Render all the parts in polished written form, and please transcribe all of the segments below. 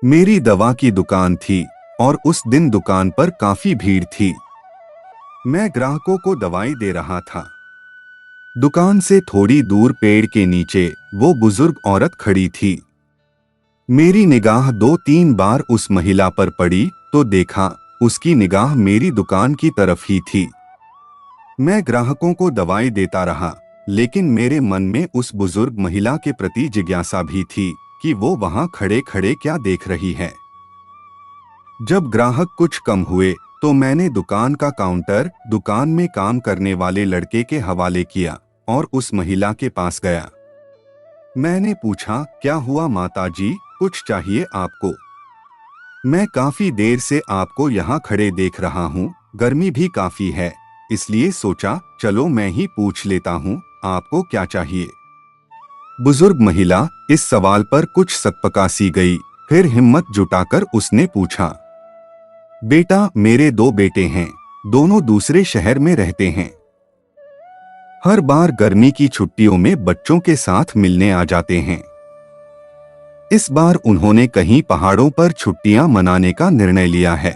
मेरी दवा की दुकान थी और उस दिन दुकान पर काफी भीड़ थी। मैं ग्राहकों को दवाई दे रहा था। दुकान से थोड़ी दूर पेड़ के नीचे वो बुजुर्ग औरत खड़ी थी। मेरी निगाह 2-3 बार उस महिला पर पड़ी तो देखा उसकी निगाह मेरी दुकान की तरफ ही थी। मैं ग्राहकों को दवाई देता रहा, लेकिन मेरे मन में उस बुजुर्ग महिला के प्रति जिज्ञासा भी थी कि वो वहां खड़े खड़े क्या देख रही है। जब ग्राहक कुछ कम हुए तो मैंने दुकान का काउंटर दुकान में काम करने वाले लड़के के हवाले किया और उस महिला के पास गया। मैंने पूछा, क्या हुआ माताजी, कुछ चाहिए आपको? मैं काफी देर से आपको यहाँ खड़े देख रहा हूँ, गर्मी भी काफी है, इसलिए सोचा चलो मैं ही पूछ लेता हूँ, आपको क्या चाहिए? बुजुर्ग महिला इस सवाल पर कुछ सकपकासी गई, फिर हिम्मत जुटाकर उसने पूछा, बेटा मेरे 2 बेटे हैं, दोनों दूसरे शहर में रहते हैं। हर बार गर्मी की छुट्टियों में बच्चों के साथ मिलने आ जाते हैं। इस बार उन्होंने कहीं पहाड़ों पर छुट्टियां मनाने का निर्णय लिया है,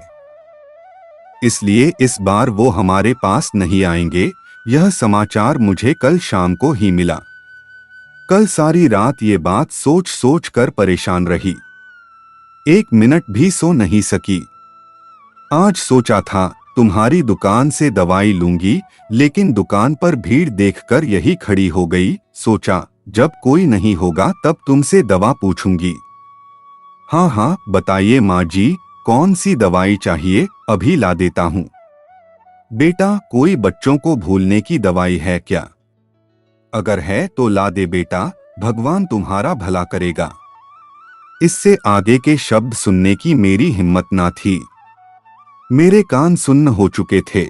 इसलिए इस बार वो हमारे पास नहीं आएंगे। यह समाचार मुझे कल शाम को ही मिला। कल सारी रात ये बात सोच सोच कर परेशान रही, 1 मिनट भी सो नहीं सकी। आज सोचा था तुम्हारी दुकान से दवाई लूंगी, लेकिन दुकान पर भीड़ देखकर यही खड़ी हो गई। सोचा जब कोई नहीं होगा तब तुमसे दवा पूछूंगी। हाँ हाँ बताइए माँ जी, कौन सी दवाई चाहिए, अभी ला देता हूँ। बेटा कोई बच्चों को भूलने की दवाई है क्या? अगर है तो ला दे बेटा, भगवान तुम्हारा भला करेगा। इससे आगे के शब्द सुनने की मेरी हिम्मत ना थी। मेरे कान सुन्न हो चुके थे।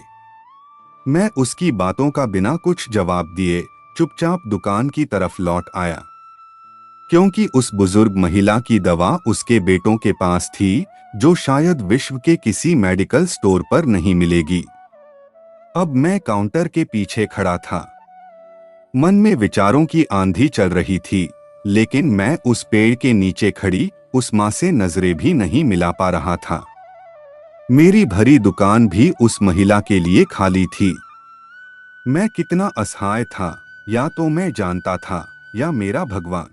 मैं उसकी बातों का बिना कुछ जवाब दिए चुपचाप दुकान की तरफ लौट आया, क्योंकि उस बुजुर्ग महिला की दवा उसके बेटों के पास थी, जो शायद विश्व के किसी मेडिकल स्टोर पर नहीं मिलेगी। अब मैं काउंटर के पीछे खड़ा था। मन में विचारों की आंधी चल रही थी, लेकिन मैं उस पेड़ के नीचे खड़ी उस मां से नजरें भी नहीं मिला पा रहा था। मेरी भरी दुकान भी उस महिला के लिए खाली थी। मैं कितना असहाय था, या तो मैं जानता था या मेरा भगवान।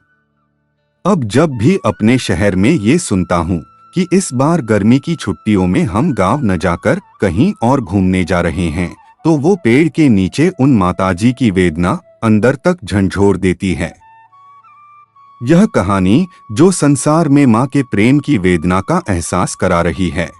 अब जब भी अपने शहर में ये सुनता हूँ कि इस बार गर्मी की छुट्टियों में हम गांव न जाकर कहीं और घूमने जा रहे हैं, तो वो पेड़ के नीचे उन माताजी की वेदना अंदर तक झंझोर देती है। यह कहानी जो संसार में माँ के प्रेम की वेदना का एहसास करा रही है।